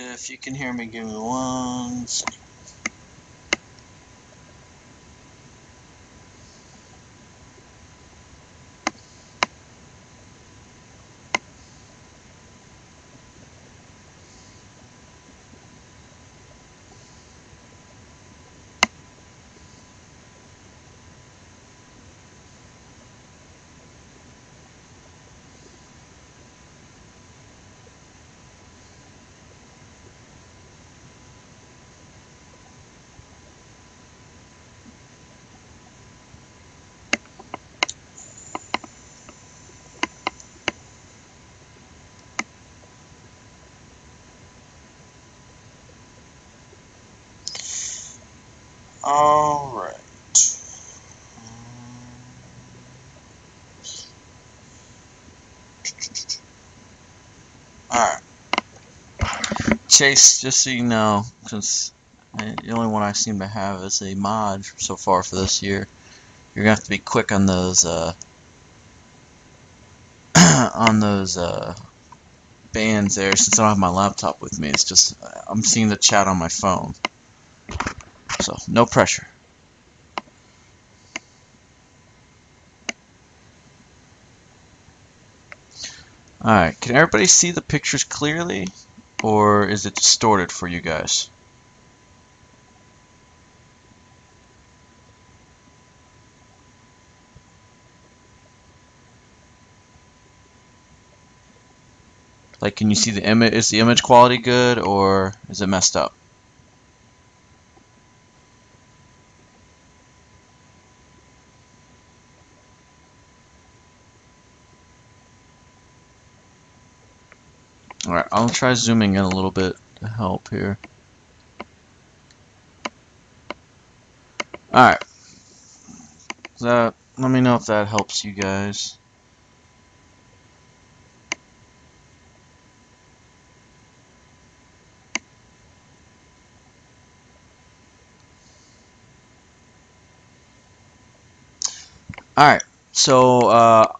If you can hear me, give me one second. Alright. Alright. Chase, just so you know, since the only one I seem to have is a mod so far for this year, you're gonna have to be quick on those on those bands there, since I don't have my laptop with me. It's just I'm seeing the chat on my phone, so no pressure. Alright, can everybody see the pictures clearly, or is it distorted for you guys? Like, can you see the image? Is the image quality good, or is it messed up? Alright, I'll try zooming in a little bit to help here. Alright. Let me know if that helps you guys. Alright, so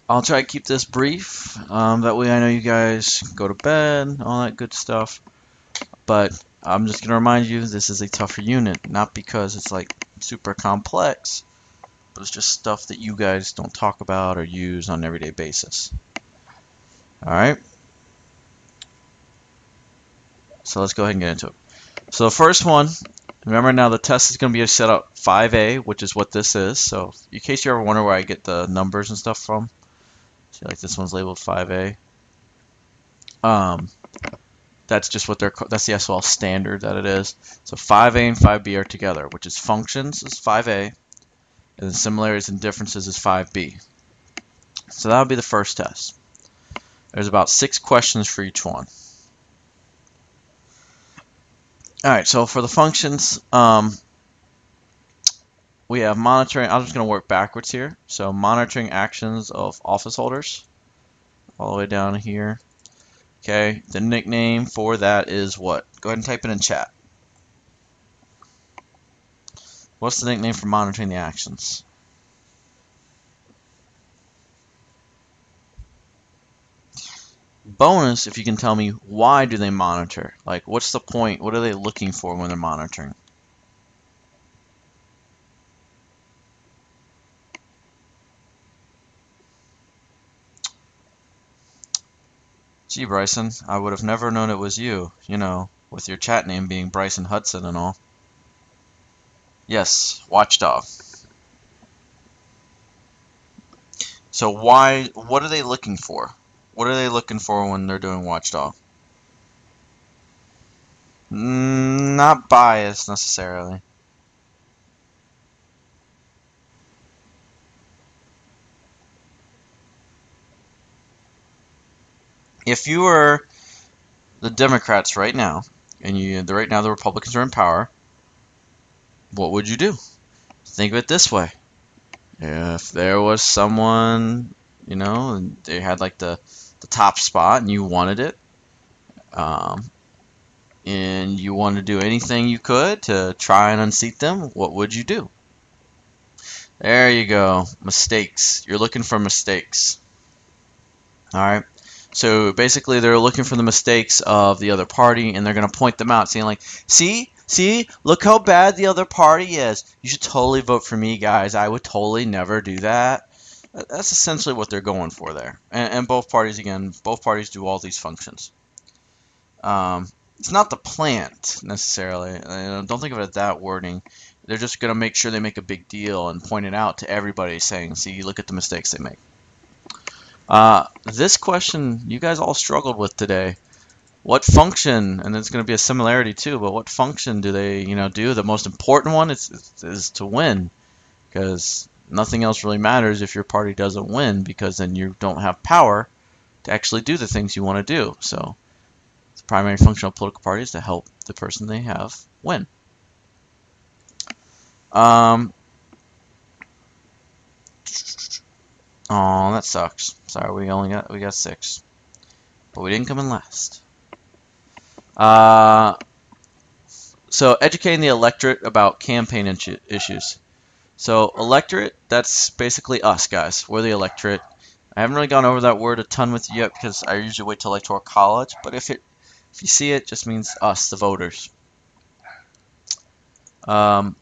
I'll try to keep this brief. That way I know you guys go to bed, all that good stuff. But I'm just going to remind you, this is a tougher unit. Not because it's like super complex, but it's just stuff that you guys don't talk about or use on an everyday basis. Alright? So let's go ahead and get into it. So the first one, remember now the test is going to be set up 5A, which is what this is. So in case you ever wonder where I get the numbers and stuff from, see, like this one's labeled 5A. That's just what that's the SOL standard that it is. So 5A and 5B are together, which is functions is 5A, and then similarities and differences is 5B. So that'll be the first test. There's about 6 questions for each one. Alright, so for the functions, we have monitoring. I'm just going to work backwards here. So monitoring actions of office holders, all the way down here. Okay, the nickname for that is what? Go ahead and type it in chat. What's the nickname for monitoring the actions? Bonus if you can tell me why do they monitor? Like, what's the point? What are they looking for when they're monitoring? Gee, Bryson, I would have never known it was you, you know, with your chat name being Bryson Hudson and all. Yes, watchdog. So what are they looking for? What are they looking for when they're doing watchdog? Not biased necessarily. If you were the Democrats right now, and right now the Republicans are in power, what would you do? Think of it this way. If there was someone, you know, and they had like the top spot and you wanted it, and you want to do anything you could to try and unseat them, what would you do? There you go. Mistakes. You're looking for mistakes. Alright. So basically, they're looking for the mistakes of the other party, and they're going to point them out, saying like, see, look how bad the other party is. You should totally vote for me, guys. I would totally never do that. That's essentially what they're going for there. And both parties, again, both parties do all these functions. It's not the plant, necessarily. Don't think of it as that wording. They're just going to make sure they make a big deal and point it out to everybody, saying, see, look at the mistakes they make. This question you guys all struggled with today. What function, and it's going to be a similarity too, but what function do they, do? The most important one is to win, because nothing else really matters if your party doesn't win, because then you don't have power to actually do the things you want to do. So the primary function of political party is to help the person they have win. Oh, that sucks. Sorry, we got 6, but we didn't come in last. So educating the electorate about campaign issues. So electorate, that's basically us, guys. We're the electorate. I haven't really gone over that word a ton with you yet because I usually wait till Electoral College. But if you see it, just means us, the voters. And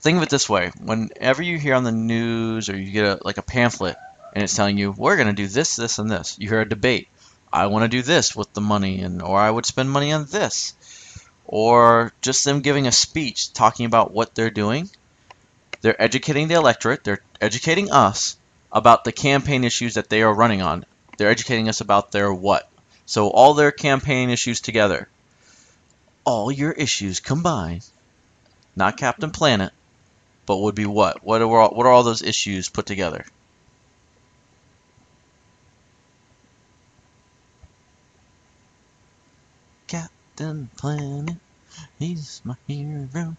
think of it this way: whenever you hear on the news or you get a pamphlet and it's telling you we're going to do this, this, and this, you hear a debate. I want to do this with the money, or I would spend money on this, or just them giving a speech talking about what they're doing. They're educating the electorate. They're educating us about the campaign issues that they are running on. They're educating us about their what. So all their campaign issues together. All your issues combined. Not Captain Planet, but would be what? What are all those issues put together? Captain Planet, he's my hero.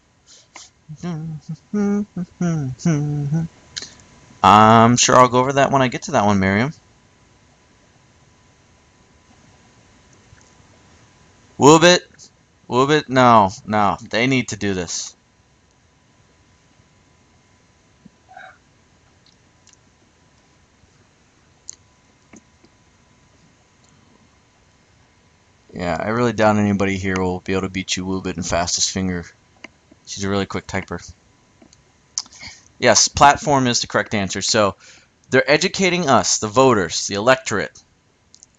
I'm sure I'll go over that when I get to that one, Miriam. Woobit, no, they need to do this. Yeah, I really doubt anybody here will be able to beat you, Woobit, in fastest finger. She's a really quick typer. Yes, platform is the correct answer. So they're educating us, the voters, the electorate,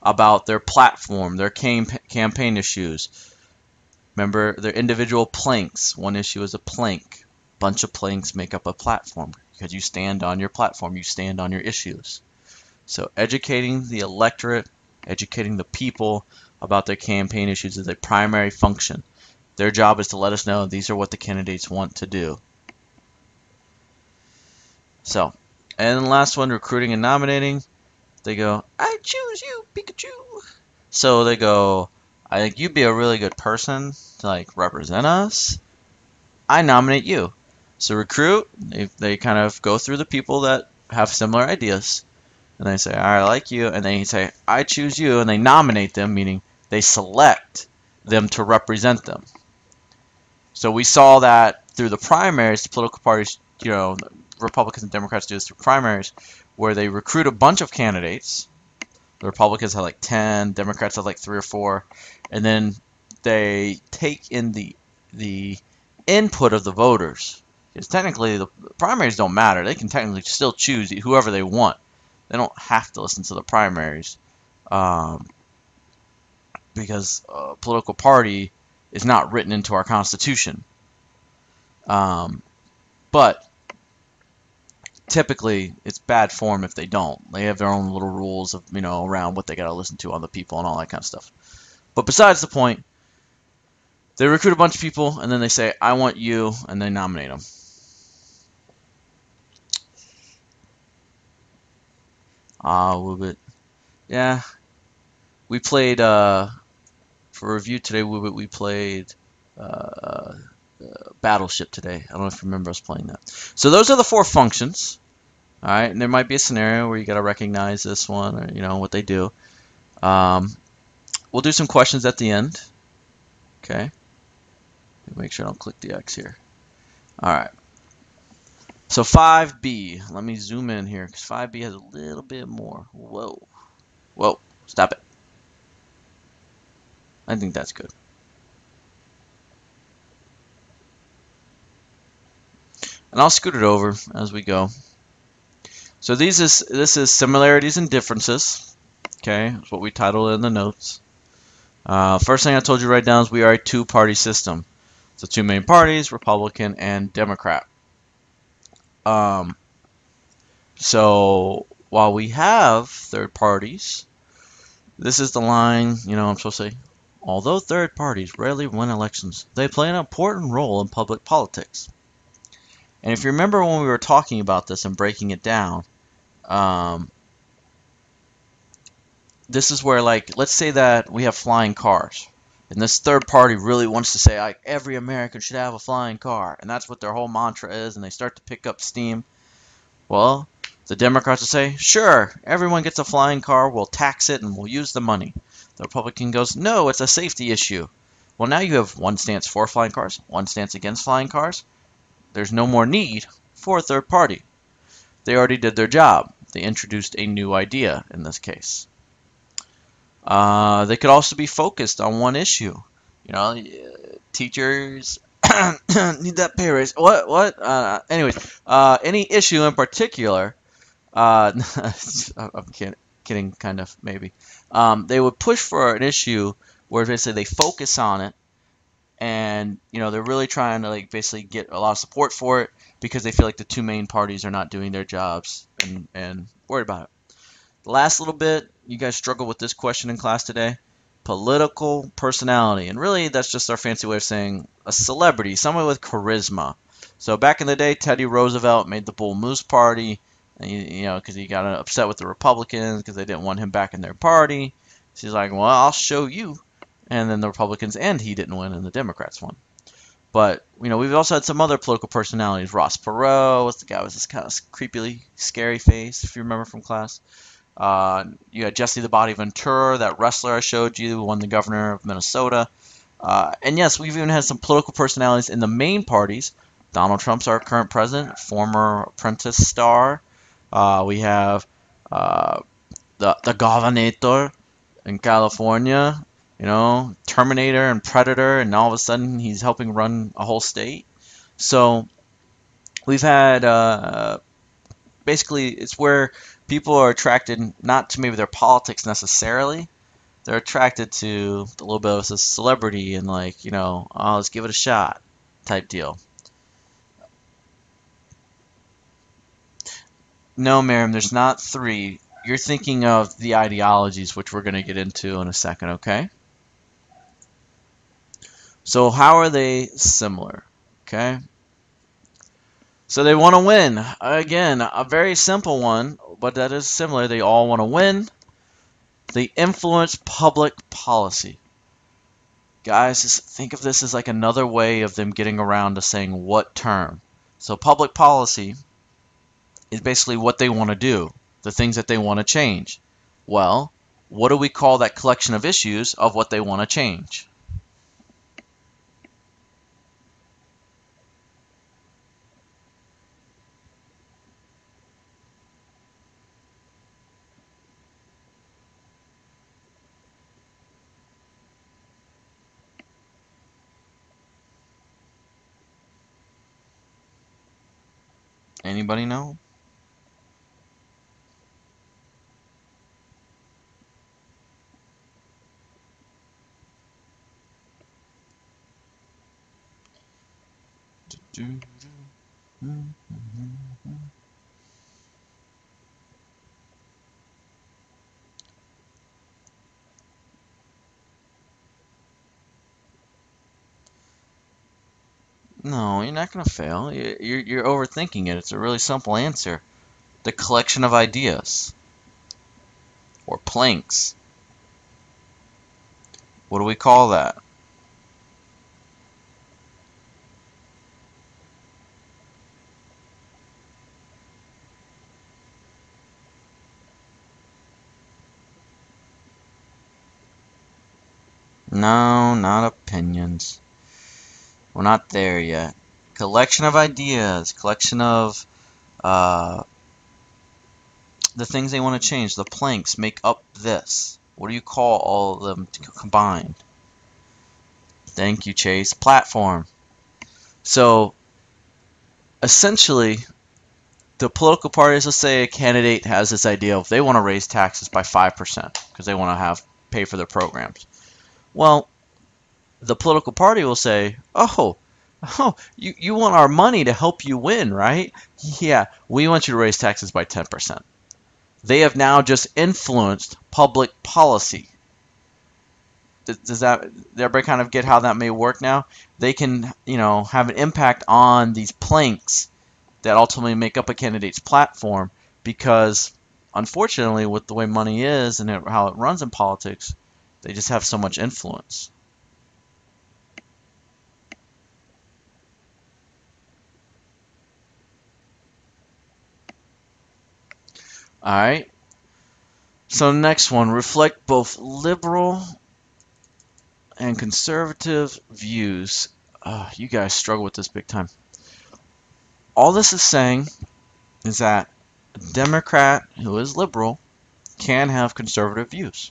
about their platform, their campaign issues. Remember, they're individual planks. One issue is a plank. A bunch of planks make up a platform because you stand on your platform. You stand on your issues. So educating the electorate, educating the people about their campaign issues is a primary function. Their job is to let us know these are what the candidates want to do. So, and the last one, recruiting and nominating. They go, I choose you, Pikachu. So they go, I think you'd be a really good person to represent us. I nominate you. So recruit, they kind of go through the people that have similar ideas. And they say, I like you. And then you say, I choose you. And they nominate them, meaning they select them to represent them. So we saw that through the primaries, the political parties, Republicans and Democrats do this through primaries, where they recruit a bunch of candidates. The Republicans have 10, Democrats have 3 or 4, and then they take in the input of the voters. Because technically the primaries don't matter. They can technically still choose whoever they want. They don't have to listen to the primaries because a political party is not written into our Constitution. But typically, it's bad form if they don't. They have their own little rules of, around what they got to listen to on the people and all that kind of stuff. But besides the point, they recruit a bunch of people, and then they say, I want you, and they nominate them. A little bit. Yeah. We played, for review today, we played Battleship today. I don't know if you remember us playing that. So those are the 4 functions. All right, and there might be a scenario where you got to recognize this one or, what they do. We'll do some questions at the end. Okay. Make sure I don't click the X here. All right. So 5B. Let me zoom in here because 5B has a little bit more. Whoa. Whoa, stop it. I think that's good. And I'll scoot it over as we go. So this is similarities and differences. Okay, that's what we titled in the notes. First thing I told you to write down is we are a two-party system. So two main parties, Republican and Democrat. So while we have third parties, this is the line, I'm supposed to say, although third parties rarely win elections, they play an important role in public politics. And if you remember when we were talking about this and breaking it down, this is where, like, let's say that we have flying cars. And this third party really wants to say, every American should have a flying car. And that's what their whole mantra is. And they start to pick up steam. Well, the Democrats will say, sure, everyone gets a flying car. We'll tax it and we'll use the money. The Republican goes, no, it's a safety issue. Well, now you have one stance for flying cars, one stance against flying cars. There's no more need for a third party. They already did their job. They introduced a new idea in this case. They could also be focused on one issue. Teachers need that pay raise. What? Anyways, any issue in particular. I'm kidding, kind of, maybe. They would push for an issue where they focus on it, and they're really trying to basically get a lot of support for it because they feel like the two main parties are not doing their jobs and worried about it. The last little bit, you guys struggle with this question in class today. Political personality. And really, that's just our fancy way of saying a celebrity, someone with charisma. So back in the day, Teddy Roosevelt made the Bull Moose Party, because he got upset with the Republicans because they didn't want him back in their party. So he's like, well, I'll show you. And then the Republicans and he didn't win, and the Democrats won. But, we've also had some other political personalities. Ross Perot was the guy with this kind of creepily scary face, if you remember from class. You had Jesse the Body Ventura, that wrestler I showed you, who won the governor of Minnesota. And yes, we've even had some political personalities in the main parties. Donald Trump's our current president, former Apprentice star. We have the Governator in California, Terminator and Predator, and all of a sudden he's helping run a whole state. So we've had basically, it's where people are attracted not to maybe their politics necessarily. They're attracted to a little bit of a celebrity and oh, let's give it a shot type deal. No, Miriam, there's not three. You're thinking of the ideologies, which we're going to get into in a second, okay? So how are they similar? Okay. So they want to win. Again, a very simple one, but that is similar. They all want to win. They influence public policy. Guys, just think of this as like another way of them getting around to saying what term. So public policy is basically what they want to do, the things that they want to change. Well, what do we call that collection of issues of what they want to change? Anybody know? No, you're not going to fail. You're overthinking it. It's a really simple answer. The collection of ideas. Or planks. What do we call that? No, not opinions. We're not there yet. Collection of ideas. Collection of the things they want to change, the planks, make up this. What do you call all of them combined? Thank you, Chase. Platform. So, essentially, the political parties, let's say a candidate has this idea of they want to raise taxes by 5% because they want to pay for their programs. Well, the political party will say, oh, you want our money to help you win, right? Yeah, we want you to raise taxes by 10%. They have now just influenced public policy. Does everybody kind of get how that may work now? They can, have an impact on these planks that ultimately make up a candidate's platform because, unfortunately, with the way money is and how it runs in politics, they just have so much influence. All right. So next one, reflect both liberal and conservative views. You guys struggle with this big time. All this is saying is that a Democrat who is liberal can have conservative views.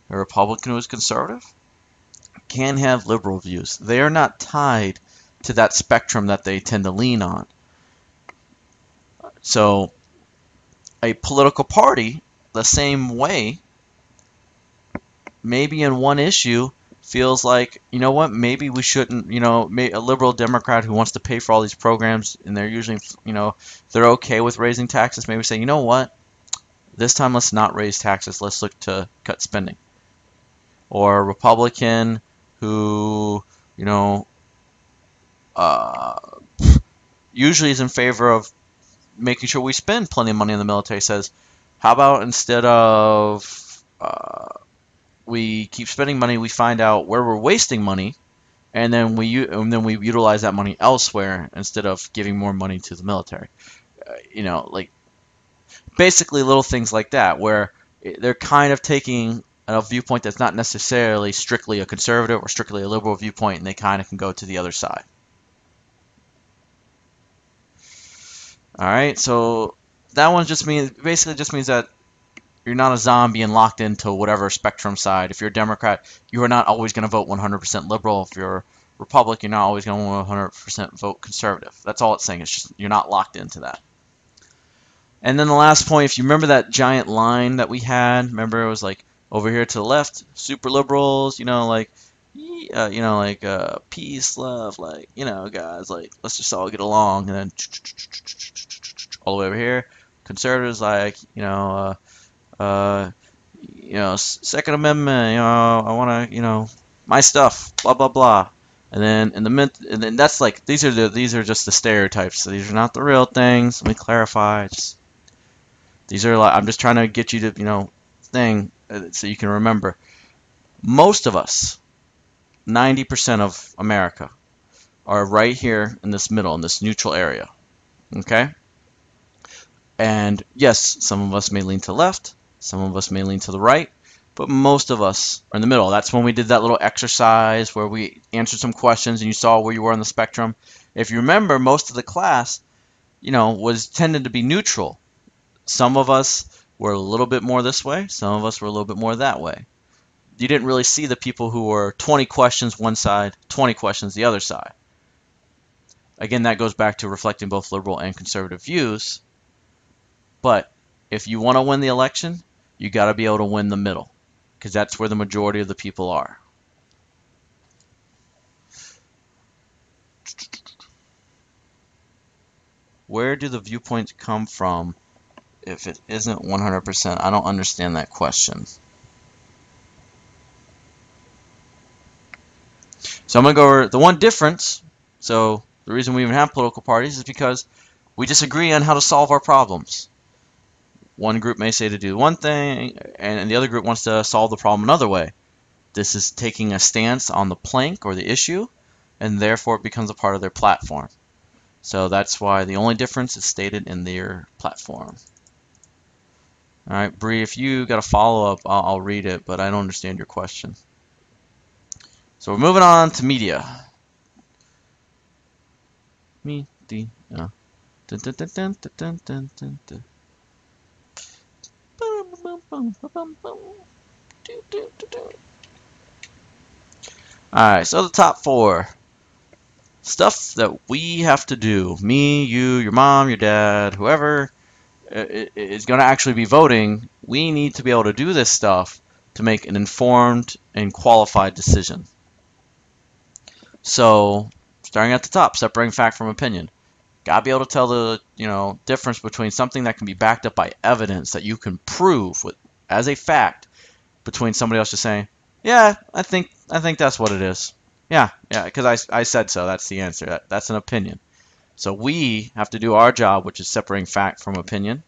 A Republican who is conservative can have liberal views. They are not tied to that spectrum that they tend to lean on. So a political party, the same way, maybe in one issue feels like, you know what, maybe we shouldn't, a liberal Democrat who wants to pay for all these programs, and they're usually, they're okay with raising taxes, maybe say, you know what, this time let's not raise taxes, let's look to cut spending. Or a Republican who, usually is in favor of making sure we spend plenty of money in the military, says, how about instead of we keep spending money, we find out where we're wasting money, and then we utilize that money elsewhere instead of giving more money to the military. Like basically little things like that, where they're kind of taking a viewpoint that's not necessarily strictly a conservative or strictly a liberal viewpoint, and they kind of can go to the other side. All right, so that one basically just means that you're not a zombie and locked into whatever spectrum side. If you're a Democrat, you are not always going to vote 100% liberal. If you're a Republican, you're not always going to 100% vote conservative. That's all it's saying. It's just you're not locked into that. And then the last point, if you remember that giant line that we had, remember it was like over here to the left, super liberals, peace, love, guys, like let's just all get along, and then all the way over here, conservatives, Second Amendment, I want to, my stuff, blah blah blah, and then and then that's like these are just the stereotypes. So these are not the real things. Let me clarify. These are I'm just trying to get you to so you can remember. Most of us, 90% of America, are right here in this middle, in this neutral area. Okay? And yes, some of us may lean to the left, some of us may lean to the right, but most of us are in the middle. That's when we did that little exercise where we answered some questions and you saw where you were on the spectrum. If you remember, most of the class, was tended to be neutral. Some of us were a little bit more this way, some of us were a little bit more that way. You didn't really see the people who were 20 questions one side, 20 questions the other side. Again, that goes back to reflecting both liberal and conservative views. But if you want to win the election, you got to be able to win the middle, because that's where the majority of the people are. Where do the viewpoints come from if it isn't 100%? I don't understand that question. So I'm going to go over the one difference. So the reason we even have political parties is because we disagree on how to solve our problems. One group may say to do one thing, and the other group wants to solve the problem another way. This is taking a stance on the plank or the issue, and therefore it becomes a part of their platform. So that's why the only difference is stated in their platform. All right, Bree, if you got a follow-up, I'll read it, but I don't understand your question. So we're moving on to media. Media. Boom, boom, boom, boom. Do, do, do, do. Alright, so the top 4. Stuff that we have to do. Me, you, your mom, your dad, whoever is going to actually be voting. We need to be able to do this stuff to make an informed and qualified decision. So, starting at the top, separating fact from opinion. Gotta be able to tell the difference between something that can be backed up by evidence that you can prove as a fact, between somebody else just saying, "Yeah, I think that's what it is." Yeah, because I said so. That's the answer. That's an opinion. So we have to do our job, which is separating fact from opinion.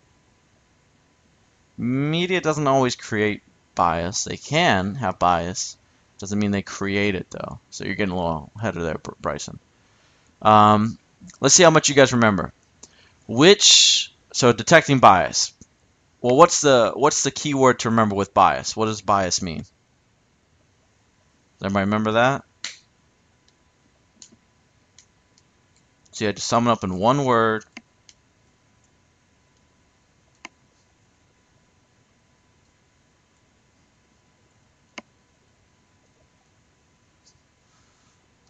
Media doesn't always create bias. They can have bias. Doesn't mean they create it though. So you're getting a little ahead of there, Bryson. Let's see how much you guys remember. So detecting bias. Well, what's the key word to remember with bias? What does bias mean? Does everybody remember that? So you had to sum it up in one word.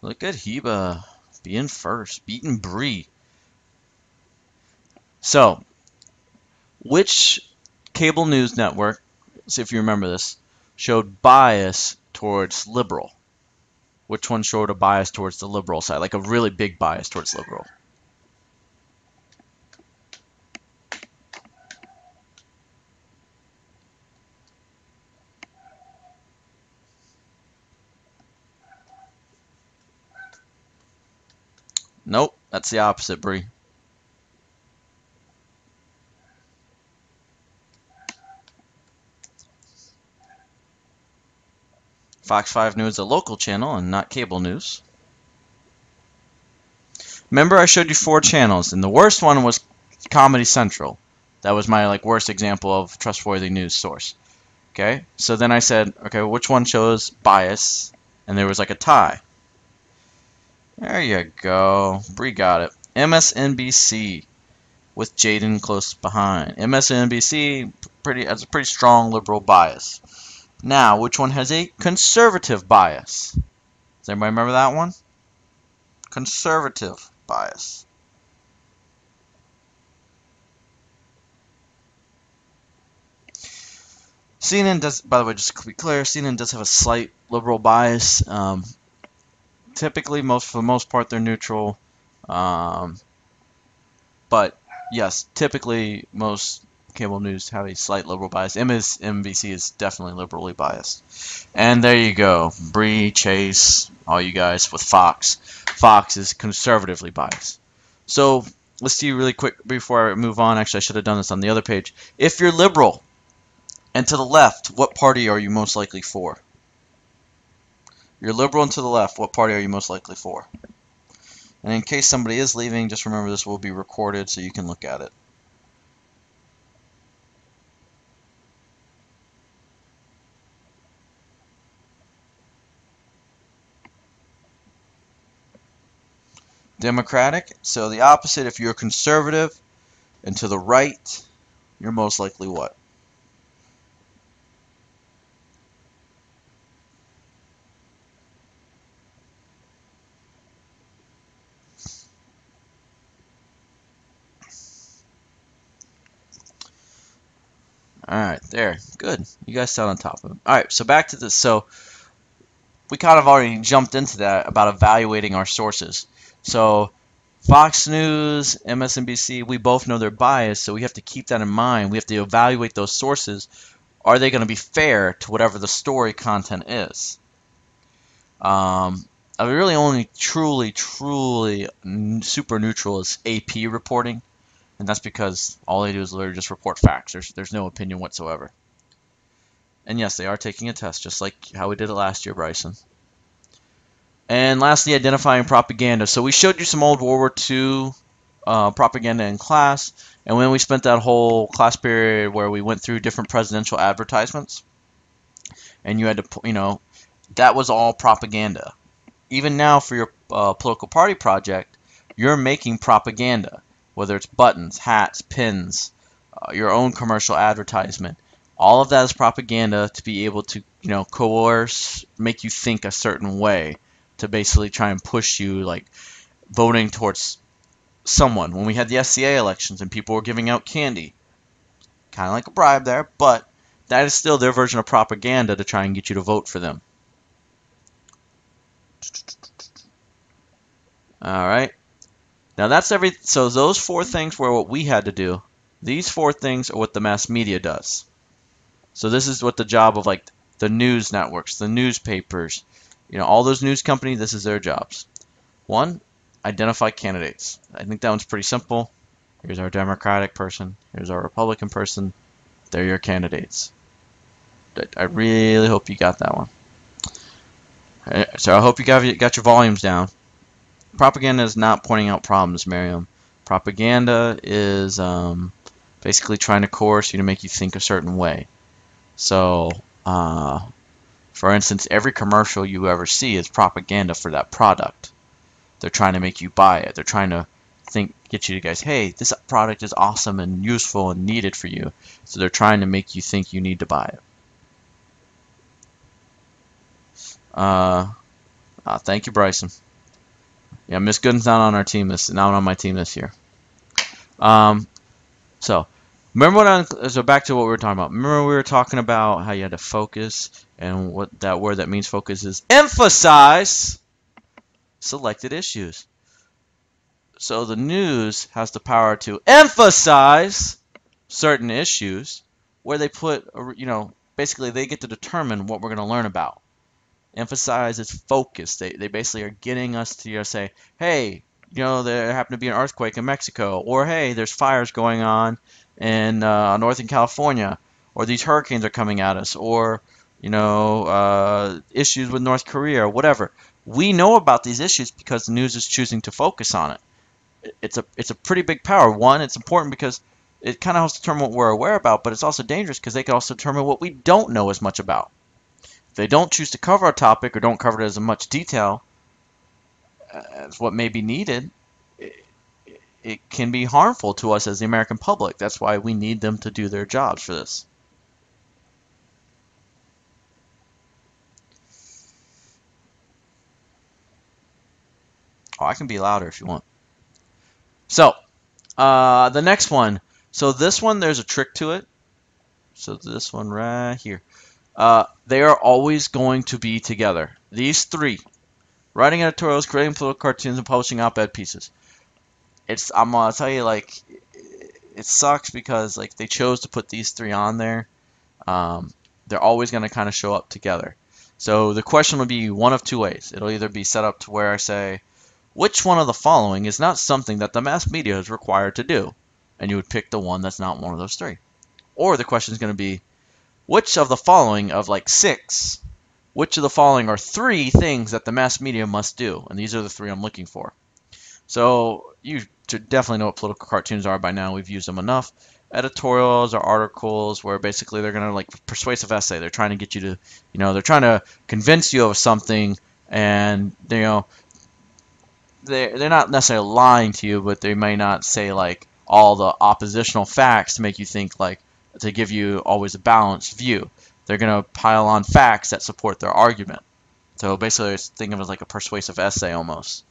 Look at Heba being first, beating Bree. So, which cable news network, see if you remember this, showed bias towards liberal? Which one showed a bias towards the liberal side, like a really big bias towards liberal? Nope, that's the opposite, Bree. Fox 5 News is a local channel and not cable news. Remember I showed you 4 channels, and the worst one was Comedy Central. That was my worst example of trustworthy news source. Okay, so then I said, okay, which one shows bias? And there was a tie. There you go. Bree got it. MSNBC with Jaden close behind. MSNBC has a pretty strong liberal bias. Now, which one has a conservative bias? Does anybody remember that one? Conservative bias. CNN does, by the way, just to be clear, CNN does have a slight liberal bias. Typically, for the most part, they're neutral. But yes, typically most cable news have a slight liberal bias. MSNBC is definitely liberally biased. And there you go, Bree, Chase, all you guys with Fox. Fox is conservatively biased. So let's see really quick before I move on. Actually, I should have done this on the other page. If you're liberal and to the left, what party are you most likely for? You're liberal and to the left, what party are you most likely for? And in case somebody is leaving, just remember this will be recorded so you can look at it. Democratic, so the opposite, if you're conservative and to the right, you're most likely what? Alright, there. Good. You guys sound on top of it. Alright, so back to this. So we kind of already jumped into that about evaluating our sources. So Fox News, MSNBC, we both know they're biased, so we have to keep that in mind. We have to evaluate those sources. Are they going to be fair to whatever the story content is? I really only truly super neutral is AP reporting, and that's because all they do is literally just report facts. There's no opinion whatsoever. And yes, they are taking a test, just like how we did it last year, Bryson. And lastly, identifying propaganda. So we showed you some old World War II propaganda in class, and when we spent that whole class period where we went through different presidential advertisements, and you had to, that was all propaganda. Even now for your political party project, you're making propaganda, whether it's buttons, hats, pins, your own commercial advertisement. All of that is propaganda to be able to, coerce, make you think a certain way, to basically try and push you like voting towards someone. When we had the SCA elections and people were giving out candy, kind of like a bribe there, but that is still their version of propaganda to try and get you to vote for them. All right. Now that's so those 4 things were what we had to do. These 4 things are what the mass media does. So this is what the job of like the news networks, the newspapers, all those news companies, this is their jobs. 1, identify candidates. I think that one's pretty simple. Here's our Democratic person. Here's our Republican person. They're your candidates. I really hope you got that one. So I hope you got your volumes down. Propaganda is not pointing out problems, Miriam. Propaganda is basically trying to coerce you to make you think a certain way. So, for instance, every commercial you ever see is propaganda for that product. They're trying to make you buy it. They're trying to get you to guys, hey, this product is awesome and useful and needed for you. So they're trying to make you think you need to buy it. Thank you, Bryson. Yeah, Miss Gooden's not on our team not on my team this year. So remember so back to what we were talking about. Remember we were talking about how you had to focus, and what that word that means focus is emphasize selected issues. So the news has the power to emphasize certain issues where they put, basically they get to determine what we're going to learn about. Emphasize is focus. They basically are getting us to say, hey, there happened to be an earthquake in Mexico, or hey, there's fires going on in Northern California, or these hurricanes are coming at us, or issues with North Korea, or whatever. We know about these issues because the news is choosing to focus on it. It's a pretty big power. 1, it's important because it kind of helps determine what we're aware about, but it's also dangerous because they can also determine what we don't know as much about. If they don't choose to cover a topic or don't cover it as much detail as what may be needed, it can be harmful to us as the American public. That's why we need them to do their jobs for this. Oh, I can be louder if you want. So, the next one. So this one, there's a trick to it. So this one right here. They are always going to be together. These 3. Writing editorials, creating political cartoons, and publishing op-ed pieces. I'm going to tell you, like, it sucks because, like, they chose to put these 3 on there. They're always going to kind of show up together. So the question would be one of 2 ways. It'll either be set up to where I say, which one of the following is not something that the mass media is required to do? And you would pick the one that's not one of those 3. Or the question is going to be, which of the following of like 6, which of the following are 3 things that the mass media must do? And these are the 3 I'm looking for. So you should definitely know what political cartoons are by now. We've used them enough. Editorials are articles where basically they're going to like persuasive essay. They're trying to get you to, they're trying to convince you of something, and they're not necessarily lying to you, but they may not say like all the oppositional facts to make you think like, to give you always a balanced view. They're going to pile on facts that support their argument. So basically think of it as like a persuasive essay almost.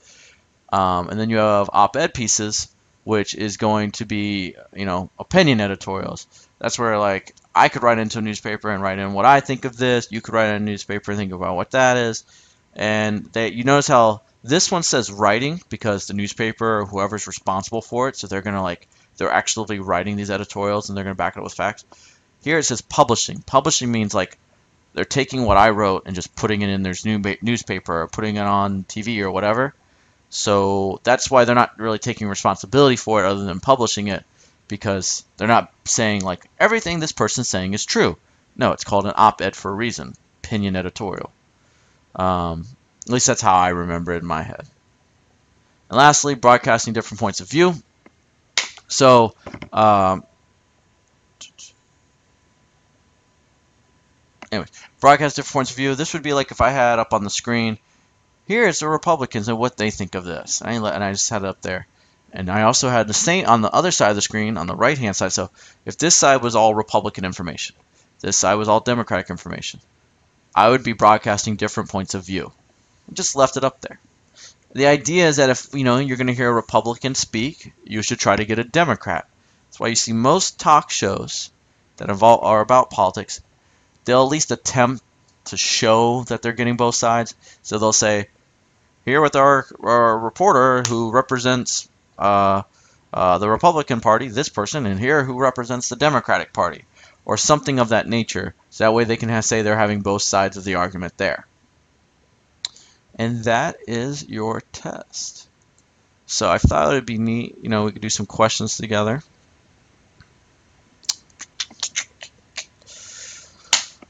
And then you have op-ed pieces, which is going to be, opinion editorials. That's where like I could write into a newspaper and write in what I think of this. You could write in a newspaper and think about what that is. And you notice how this one says writing because the newspaper or whoever's responsible for it, so they're going to they're actually writing these editorials and they're going to back it up with facts. Here it says publishing. Publishing means like they're taking what I wrote and just putting it in their newspaper or putting it on TV or whatever. So that's why they're not really taking responsibility for it other than publishing it, because they're not saying like everything this person's saying is true. No, it's called an op-ed for a reason. Opinion editorial. At least that's how I remember it in my head. And lastly, broadcasting different points of view. So, anyways, broadcast different points of view. This would be like if I had up on the screen, here's the Republicans and what they think of this. And I just had it up there. And I also had the same on the other side of the screen, on the right-hand side. So if this side was all Republican information, This side was all Democratic information. I would be broadcasting different points of view. I just left it up there. The idea is that if you're going to hear a Republican speak, you should try to get a Democrat. That's why you see most talk shows that are about politics. They'll at least attempt to show that they're getting both sides. So they'll say, here with our reporter who represents the Republican Party, this person, and here who represents the Democratic Party, or something of that nature. So that way they can say they're having both sides of the argument there. And that is your test. So I thought it would be neat, we could do some questions together.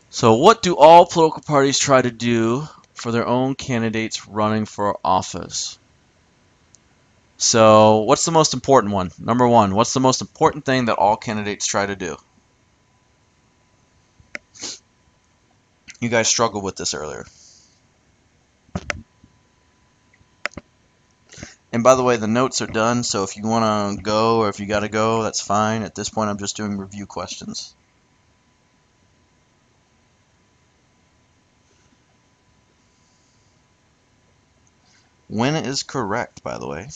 So what do all political parties try to do for their own candidates running for office? So what's the most important one? Number one, what's the most important thing that all candidates try to do? You guys struggled with this earlier. And by the way, the notes are done, so if you want to go or if you got to go, that's fine. At this point, I'm just doing review questions. When is correct, by the way.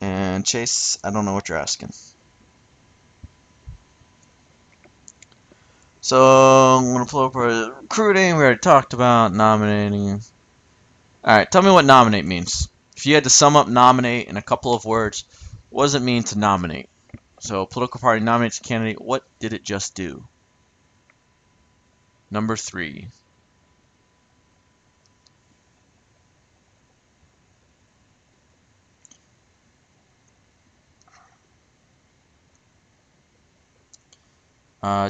And Chase, I don't know what you're asking. So I'm going to pull up recruiting. We already talked about nominating. Alright, tell me what nominate means. If you had to sum up nominate in a couple of words, what does it mean to nominate? So, a political party nominates a candidate. What did it just do? Number 3.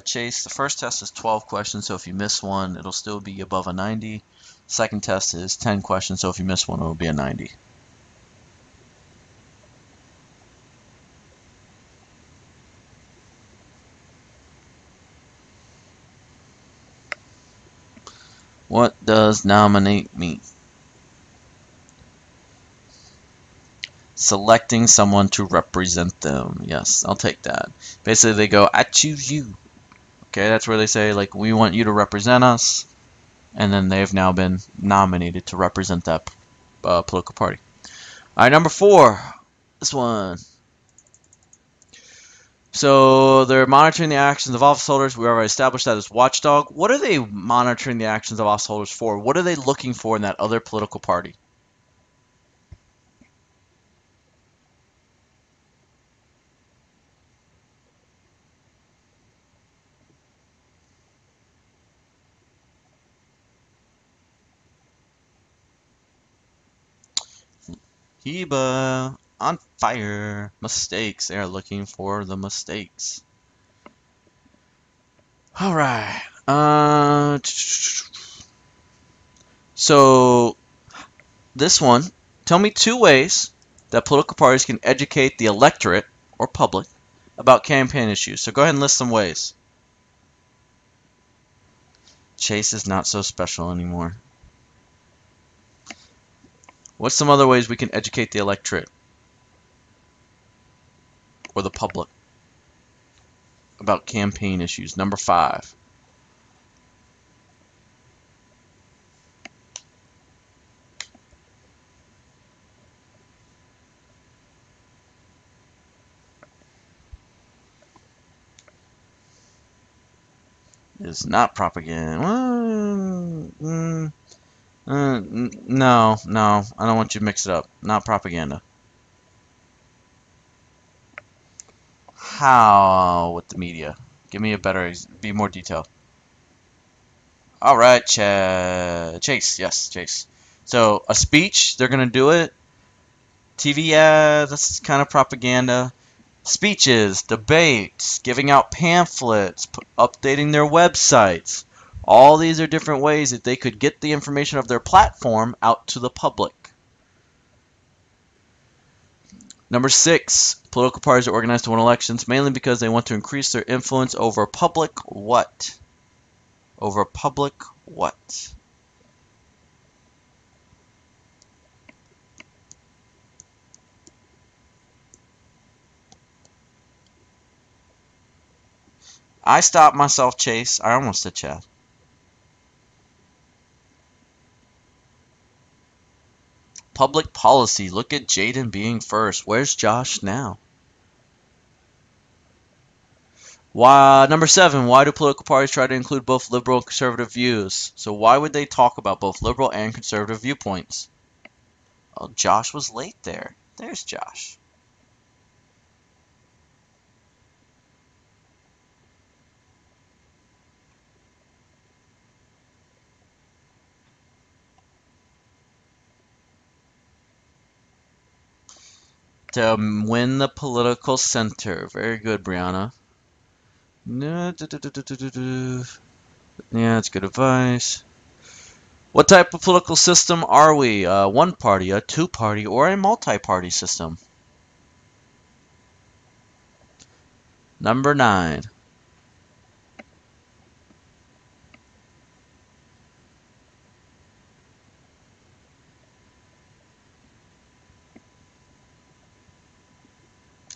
Chase, the first test is 12 questions, so if you miss one, it'll still be above a 90. Second test is 10 questions, so if you miss one, it'll be a 90. What does nominate mean? Selecting someone to represent them. Yes, I'll take that. Basically, they go, I choose you. Okay, that's where they say, like, we want you to represent us. And then they've now been nominated to represent that political party. All right, number 4. This one. So they're monitoring the actions of office holders. We already established that as watchdog. What are they monitoring the actions of office holders for? What are they looking for in that other political party? Heba on fire. Mistakes. They are looking for the mistakes. All right. So this one, tell me 2 ways that political parties can educate the electorate or public about campaign issues. So go ahead and list some ways. Chase is not so special anymore. What's some other ways we can educate the electorate or the public about campaign issues? Number 5. Is not propaganda. No, I don't want you to mix it up. Not propaganda. How with the media? Give me a better, be more detailed. All right, Chase. Yes, Chase. So a speech, they're gonna do it. TV, yeah, that's kind of propaganda. Speeches, debates, giving out pamphlets, updating their websites. All these are different ways that they could get the information of their platform out to the public. Number 6, political parties are organized to win elections mainly because they want to increase their influence over public what? Over public what? I stopped myself, Chase. I almost said Chad. Public policy. Look at Jaden being first. Where's Josh now? Why, number 7, why do political parties try to include both liberal and conservative views? So why would they talk about both liberal and conservative viewpoints? Oh, Josh was late there. There's Josh. To win the political center. Very good, Brianna. No, yeah, that's good advice. What type of political system are we? One party, a two-party, or a multi-party system? Number 9.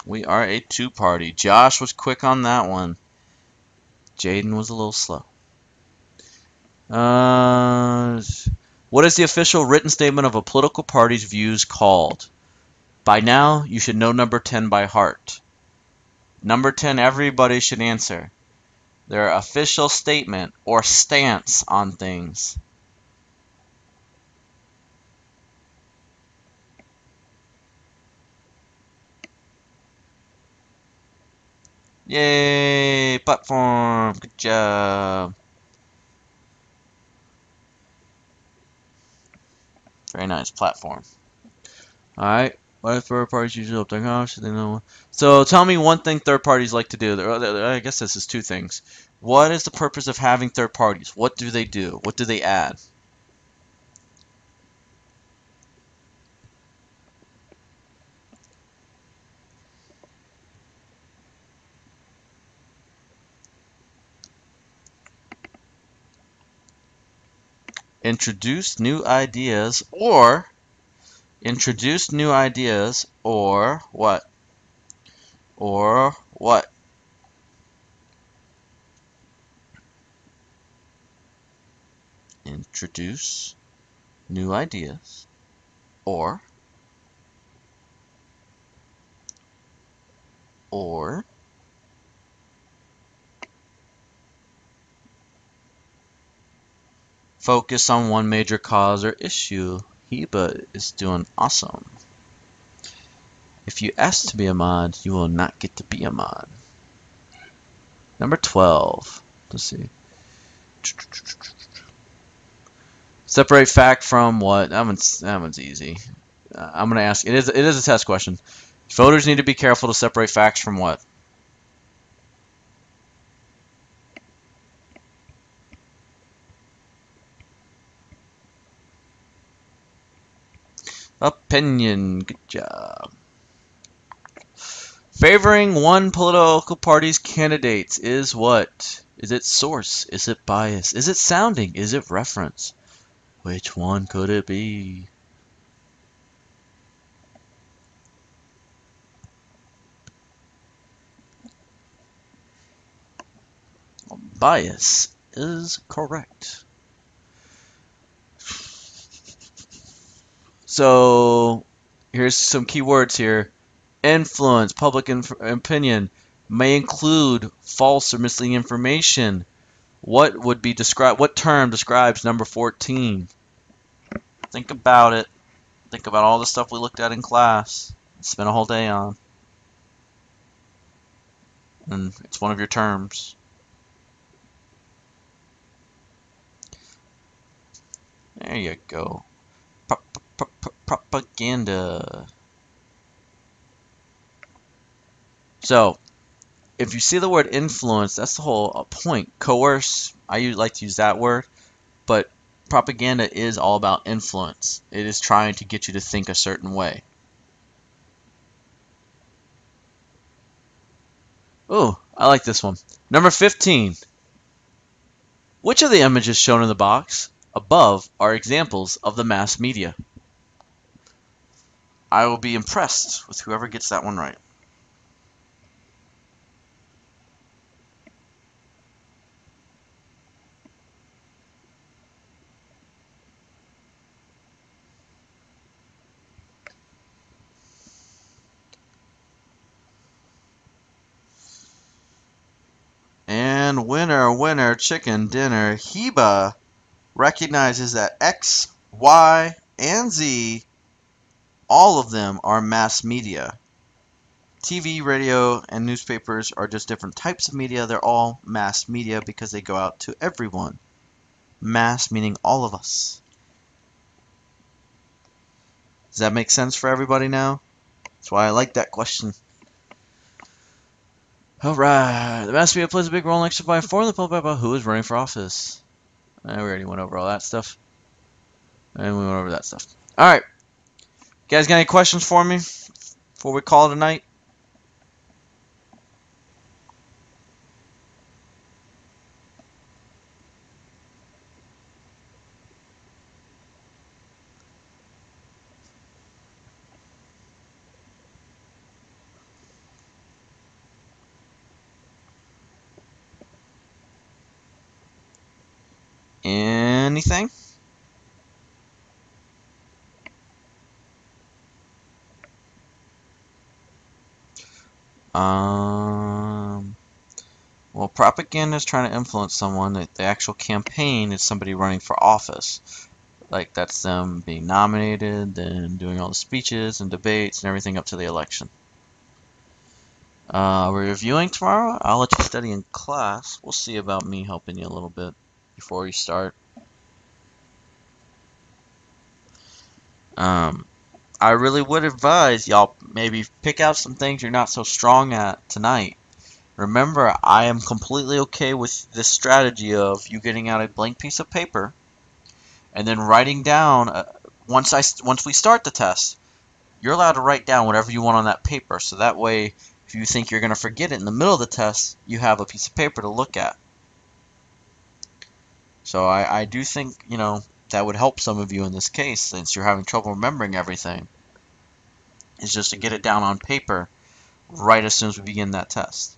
We are a two-party. Josh was quick on that one. Jaden was a little slow. What is the official written statement of a political party's views called? By now, you should know number 10 by heart. Number 10, everybody should answer. Their official statement or stance on things. Yay! Platform! Good job! Very nice, platform. Alright. What if third parties usually up their house? Should they know? So tell me one thing third parties like to do. I guess this is two things. What is the purpose of having third parties? What do they do? What do they add? Introduce new ideas or what? Or what? Introduce new ideas or focus on one major cause or issue. Heba is doing awesome. If you ask to be a mod, you will not get to be a mod. Number 12. Let's see. Separate fact from what? That one's easy. I'm gonna ask. It is a test question. Voters need to be careful to separate facts from what? Opinion. Good job. Favoring one political party's candidates is what? Is it source? Is it bias? Is it sounding? Is it reference? Which one could it be? Bias is correct. So here's some key words here. Influence, public opinion, may include false or misleading information. What would be described? What term describes number 14? Think about it. Think about all the stuff we looked at in class. Spent a whole day on. And it's one of your terms. There you go. Propaganda. So, if you see the word influence, that's the whole point. Coerce, I like to use that word, but propaganda is all about influence. It is trying to get you to think a certain way. Ooh, I like this one. Number 15. Which of the images shown in the box above are examples of the mass media? I will be impressed with whoever gets that one right. And winner, winner, chicken dinner. Heba recognizes that X, Y, and Z, all of them are mass media. TV, radio, and newspapers are just different types of media. They're all mass media because they go out to everyone. Mass meaning all of us. Does that make sense for everybody now? That's why I like that question. Alright, the mass media plays a big role in election by informing the public about who is running for office. We already went over all that stuff. And we went over that stuff. Alright. You guys got any questions for me before we call it a night? Anything? Well, propaganda is trying to influence someone. The actual campaign is somebody running for office. Like, that's them being nominated, then doing all the speeches and debates and everything up to the election. We're reviewing tomorrow. I'll let you study in class. We'll see about me helping you a little bit before you start. I really would advise y'all maybe pick out some things you're not so strong at tonight. Remember, I am completely okay with this strategy of you getting out a blank piece of paper and then writing down, once we start the test, you're allowed to write down whatever you want on that paper, so that way if you think you're going to forget it in the middle of the test, you have a piece of paper to look at. So I do think, that would help some of you in this case, since you're having trouble remembering everything. It's just to get it down on paper right as soon as we begin that test.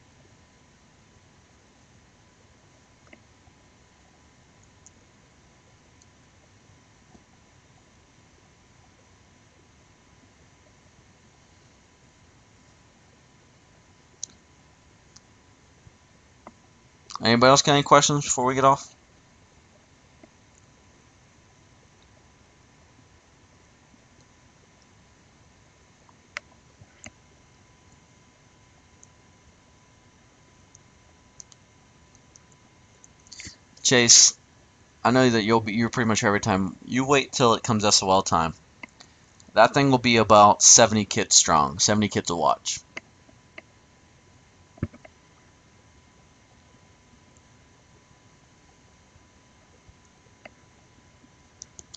Anybody else got any questions before we get off? Chase, I know that you're pretty much here every time. You wait till it comes SOL time. That thing will be about 70 kids strong. 70 kids to watch.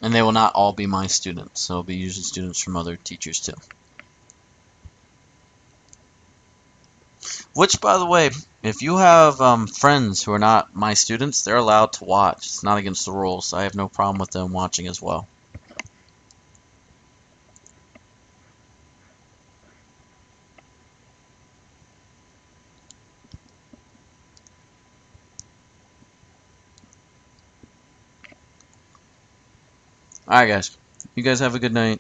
And they will not all be my students. So it'll be usually students from other teachers too. Which, by the way, if you have friends who are not my students, they're allowed to watch. It's not against the rules. I have no problem with them watching as well. Alright, guys. You guys have a good night.